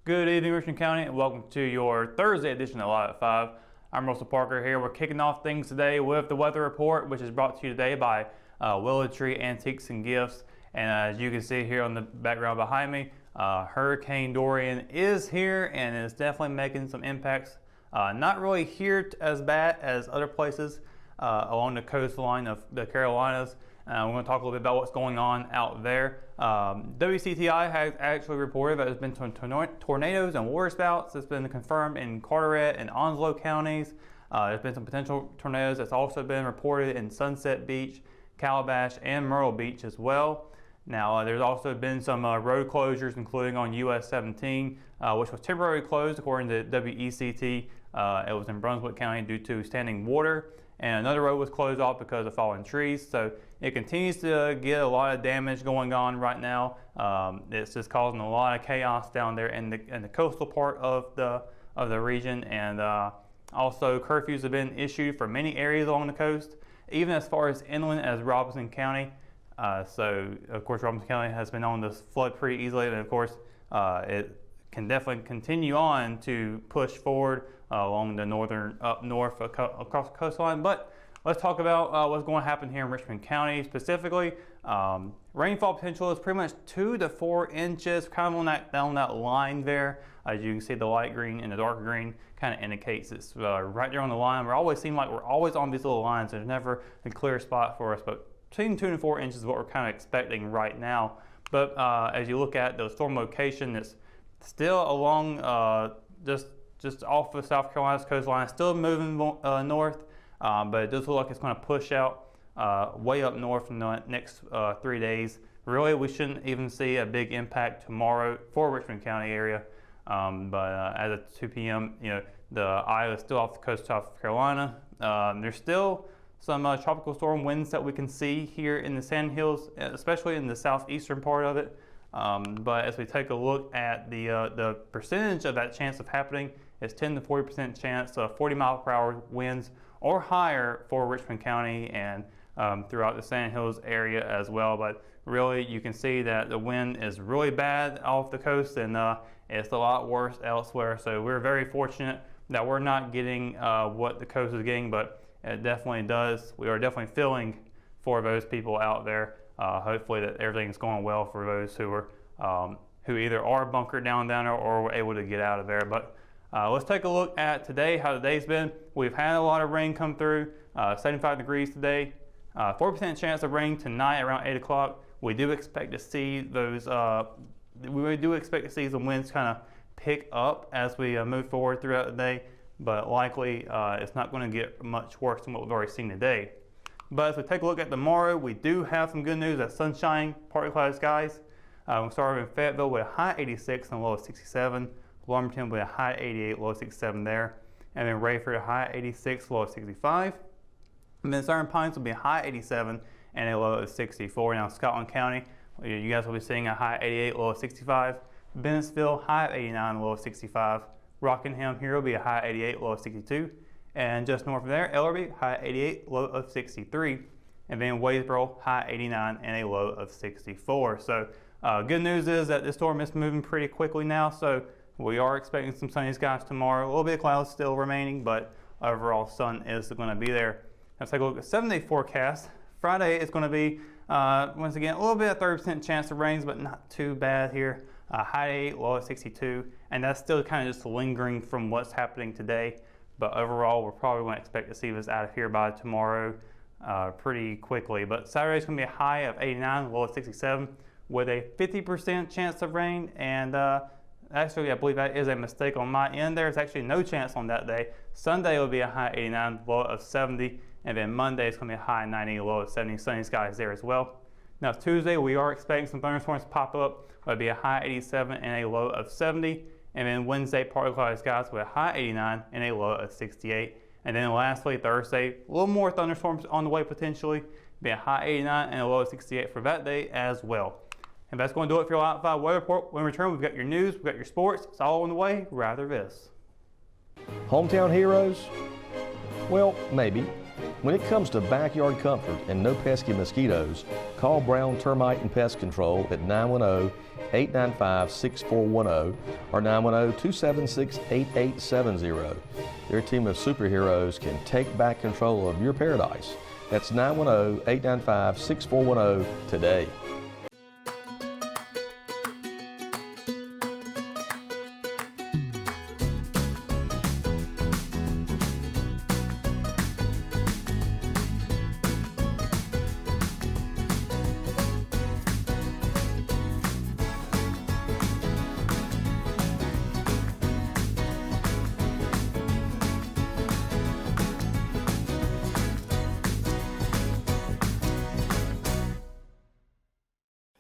Good evening, Richmond County, and welcome to your Thursday edition of Live at 5. I'm Russell Parker here. We're kicking off things today with the weather report, which is brought to you today by Willow Tree Antiques and Gifts. And as you can see here on the background behind me, Hurricane Dorian is here and is definitely making some impacts. Not really here as bad as other places along the coastline of the Carolinas. We're going to talk a little bit about what's going on out there. WCTI has actually reported that there's been some tornadoes and waterspouts that's been confirmed in Carteret and Onslow counties. There's been some potential tornadoes that's also been reported in Sunset Beach, Calabash, and Myrtle Beach as well. Now, there's also been some road closures, including on US 17, which was temporarily closed according to WECT. It was in Brunswick County due to standing water, and another road was closed off because of fallen trees. So it continues to get a lot of damage going on right now. It's just causing a lot of chaos down there in the coastal part of the region, and also curfews have been issued for many areas along the coast, even as far as inland as Robeson County. So of course Robeson County has been on this flood pretty easily, and of course it can definitely continue on to push forward along the northern up north across the coastline. But let's talk about what's going to happen here in Richmond County specifically. Rainfall potential is pretty much 2 to 4 inches, kind of on that line there. As you can see, the light green and the dark green kind of indicates it's right there on the line. We always seem like we're always on these little lines. There's never a clear spot for us, but between 2 and 4 inches is what we're kind of expecting right now. But as you look at the storm location, it's still along just off of South Carolina's coastline, still moving north, but it does look like it's going to push out way up north in the next 3 days. Really, we shouldn't even see a big impact tomorrow for Richmond County area. But as of 2 p.m., you know, the eye is still off the coast of South Carolina. There's still some tropical storm winds that we can see here in the Sandhills, especially in the southeastern part of it. But as we take a look at the percentage of that chance of happening, it's 10 to 40% chance of 40 mile per hour winds or higher for Richmond County and throughout the Sandhills area as well. But really, you can see that the wind is really bad off the coast, and it's a lot worse elsewhere. So we're very fortunate that we're not getting what the coast is getting, but it definitely does. We are definitely feeling for those people out there. Hopefully that everything's going well for those who either are bunkered down there or were able to get out of there. But let's take a look at today, how the day's been. We've had a lot of rain come through, 75 degrees today, 4% chance of rain tonight around 8 o'clock. We do expect to see those, we do expect to see some winds kind of pick up as we move forward throughout the day, but likely it's not going to get much worse than what we've already seen today. But as we take a look at tomorrow, we do have some good news. That sunshine, partly cloudy skies. We'll start in Fayetteville with a high 86 and a low of 67. Lumberton with a high 88, low of 67 there. And then Rayford, a high 86, low of 65. And then Southern Pines will be a high 87 and a low of 64. Now Scotland County, you guys will be seeing a high 88, low of 65. Bennettsville, high of 89, low of 65. Rockingham here will be a high 88, low of 62. And just north of there, Ellerby, high 88, low of 63. And then Wadesboro, high 89 and a low of 64. So good news is that this storm is moving pretty quickly now. So we are expecting some sunny skies tomorrow. A little bit of clouds still remaining, but overall sun is going to be there. Let's take a look at 7-day forecast. Friday is going to be, once again, a little bit of 30% chance of rains, but not too bad here. High 8, low of 62. And that's still kind of just lingering from what's happening today. But overall, we're probably going to expect to see this out of here by tomorrow pretty quickly. But Saturday is going to be a high of 89, low of 67, with a 50% chance of rain. And actually, I believe that is a mistake on my end. There's actually no chance on that day. Sunday will be a high 89, low of 70. And then Monday is going to be a high 90, low of 70. Sunny skies there as well. Now Tuesday, we are expecting some thunderstorms to pop up. It'll be a high 87 and a low of 70. And then Wednesday, partly cloudy skies with a high 89 and a low of 68. And then lastly, Thursday, a little more thunderstorms on the way potentially. Be a high 89 and a low of 68 for that day as well. And that's going to do it for your Live at 5 weather report. When we return, we've got your news, we've got your sports. It's all on the way. Rather this. Hometown heroes? Well, maybe. When it comes to backyard comfort and no pesky mosquitoes, call Brown Termite and Pest Control at 910-895-6410 or 910-276-8870. Their team of superheroes can take back control of your paradise. That's 910-895-6410 today.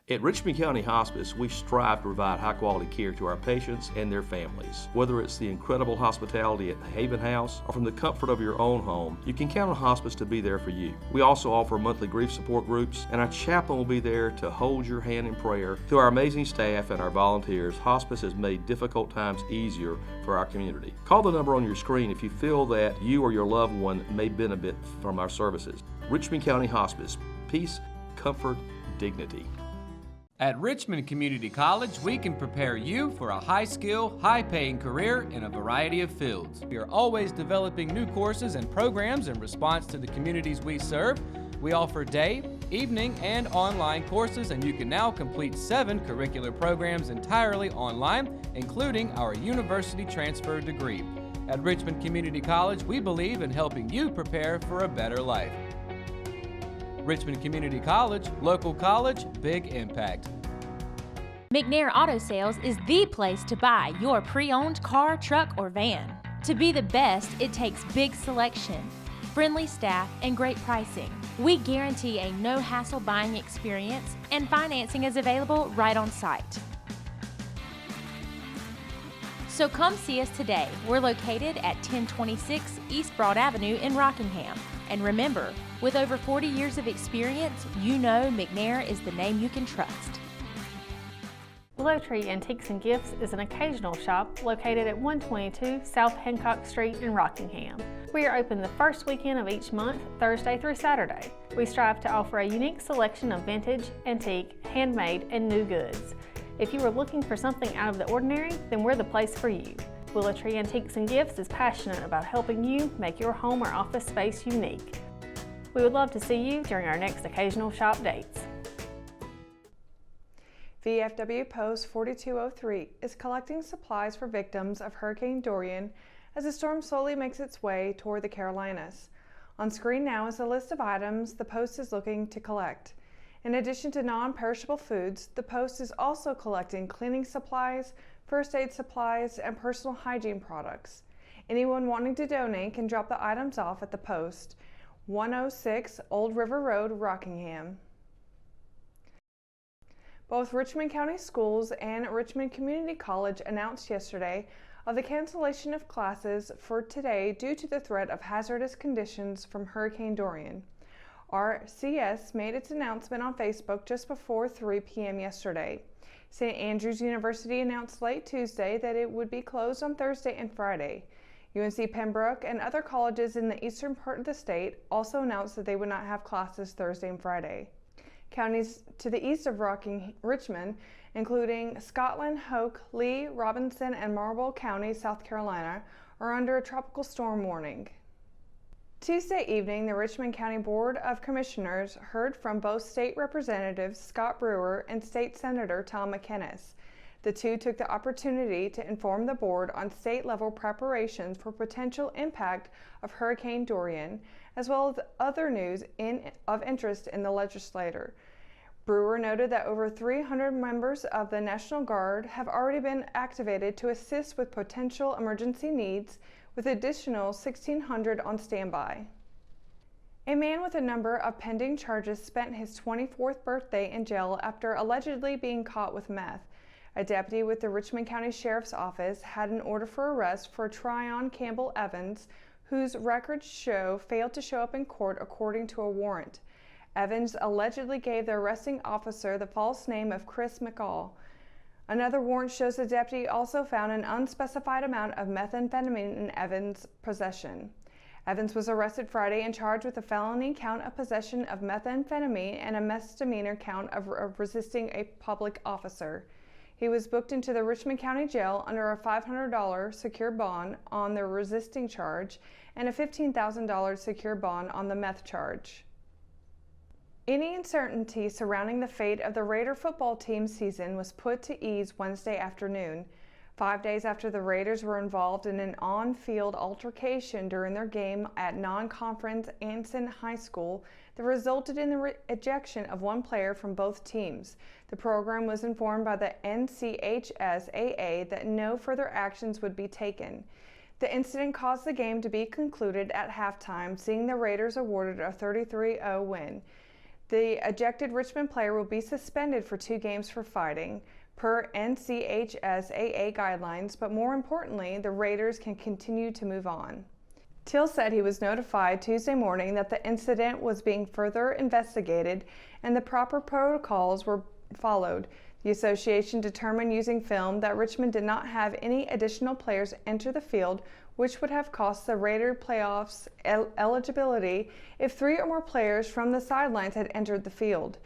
At Richmond County Hospice, we strive to provide high-quality care to our patients and their families. Whether it's the incredible hospitality at the Haven House or from the comfort of your own home, you can count on Hospice to be there for you. We also offer monthly grief support groups, and our chaplain will be there to hold your hand in prayer. Through our amazing staff and our volunteers, Hospice has made difficult times easier for our community. Call the number on your screen if you feel that you or your loved one may benefit from our services. Richmond County Hospice. Peace, comfort, dignity. At Richmond Community College, we can prepare you for a high-skill, high-paying career in a variety of fields. We are always developing new courses and programs in response to the communities we serve. We offer day, evening, and online courses, and you can now complete 7 curricular programs entirely online, including our university transfer degree. At Richmond Community College, we believe in helping you prepare for a better life. Richmond Community College, local college, big impact. McNair Auto Sales is the place to buy your pre-owned car, truck, or van. To be the best, it takes big selection, friendly staff, and great pricing. We guarantee a no-hassle buying experience, and financing is available right on site. So come see us today. We're located at 1026 East Broad Avenue in Rockingham. And remember, with over 40 years of experience, you know McNair is the name you can trust. Willow Tree Antiques and Gifts is an occasional shop located at 122 South Hancock Street in Rockingham. We are open the first weekend of each month, Thursday through Saturday. We strive to offer a unique selection of vintage, antique, handmade, and new goods. If you are looking for something out of the ordinary, then we're the place for you. Willow Tree Antiques and Gifts is passionate about helping you make your home or office space unique. We would love to see you during our next occasional shop dates. VFW Post 4203 is collecting supplies for victims of Hurricane Dorian as the storm slowly makes its way toward the Carolinas. On screen now is a list of items the Post is looking to collect. In addition to non-perishable foods, the Post is also collecting cleaning supplies, first aid supplies, and personal hygiene products. Anyone wanting to donate can drop the items off at the Post, 106 Old River Road, Rockingham. Both Richmond County Schools and Richmond Community College announced yesterday of the cancellation of classes for today due to the threat of hazardous conditions from Hurricane Dorian. RCS made its announcement on Facebook just before 3 p.m. yesterday. St. Andrews University announced late Tuesday that it would be closed on Thursday and Friday. UNC Pembroke and other colleges in the eastern part of the state also announced that they would not have classes Thursday and Friday. Counties to the east of Richmond, including Scotland, Hoke, Lee, Robinson, and Marlborough counties, South Carolina, are under a tropical storm warning. Tuesday evening, the Richmond County Board of Commissioners heard from both state representatives Scott Brewer and state senator Tom McInnes. The two took the opportunity to inform the board on state-level preparations for potential impact of Hurricane Dorian, as well as other news of interest in the legislature. Brewer noted that over 300 members of the National Guard have already been activated to assist with potential emergency needs, with additional 1,600 on standby. A man with a number of pending charges spent his 24th birthday in jail after allegedly being caught with meth. A deputy with the Richmond County Sheriff's Office had an order for arrest for Tryon Campbell Evans, whose records show failed to show up in court according to a warrant. Evans allegedly gave the arresting officer the false name of Chris McCall. Another warrant shows the deputy also found an unspecified amount of methamphetamine in Evans' possession. Evans was arrested Friday and charged with a felony count of possession of methamphetamine and a misdemeanor count of resisting a public officer. He was booked into the Richmond County Jail under a $500 secure bond on the resisting charge and a $15,000 secure bond on the meth charge. Any uncertainty surrounding the fate of the Raider football team season was put to ease Wednesday afternoon, 5 days after the Raiders were involved in an on-field altercation during their game at non-conference Anson High School that resulted in the ejection of one player from both teams. The program was informed by the NCHSAA that no further actions would be taken. The incident caused the game to be concluded at halftime, seeing the Raiders awarded a 33-0 win. The ejected Richmond player will be suspended for 2 games for fighting, per NCHSAA guidelines, but more importantly, the Raiders can continue to move on. Till said he was notified Tuesday morning that the incident was being further investigated and the proper protocols were followed. The association determined using film that Richmond did not have any additional players enter the field, which would have cost the Raider playoffs eligibility if 3 or more players from the sidelines had entered the field.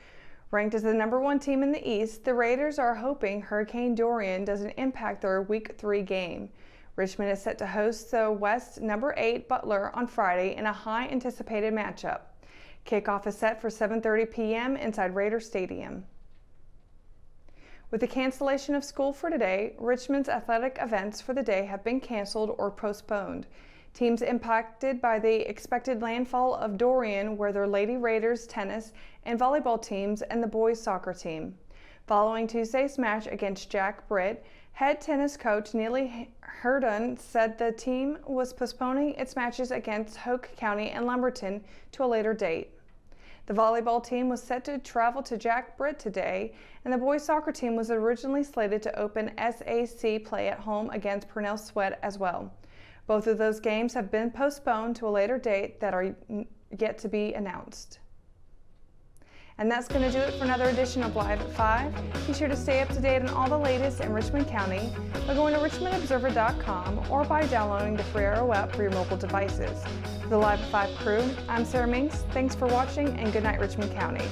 Ranked as the #1 team in the East, the Raiders are hoping Hurricane Dorian doesn't impact their Week 3 game. Richmond is set to host the West #8 Butler on Friday in a high-anticipated matchup. Kickoff is set for 7:30 p.m. inside Raider Stadium. With the cancellation of school for today, Richmond's athletic events for the day have been canceled or postponed. Teams impacted by the expected landfall of Dorian were their Lady Raiders tennis and volleyball teams and the boys soccer team. Following Tuesday's match against Jack Britt, head tennis coach Neely Hurdon said the team was postponing its matches against Hoke County and Lumberton to a later date. The volleyball team was set to travel to Jack Britt today, and the boys soccer team was originally slated to open SAC play at home against Purnell Sweat as well. Both of those games have been postponed to a later date that are yet to be announced. And that's going to do it for another edition of Live at 5. Be sure to stay up to date on all the latest in Richmond County by going to richmondobserver.com or by downloading the free Arrow app for your mobile devices. For the Live at 5 crew, I'm Sarah Minks. Thanks for watching and good night, Richmond County.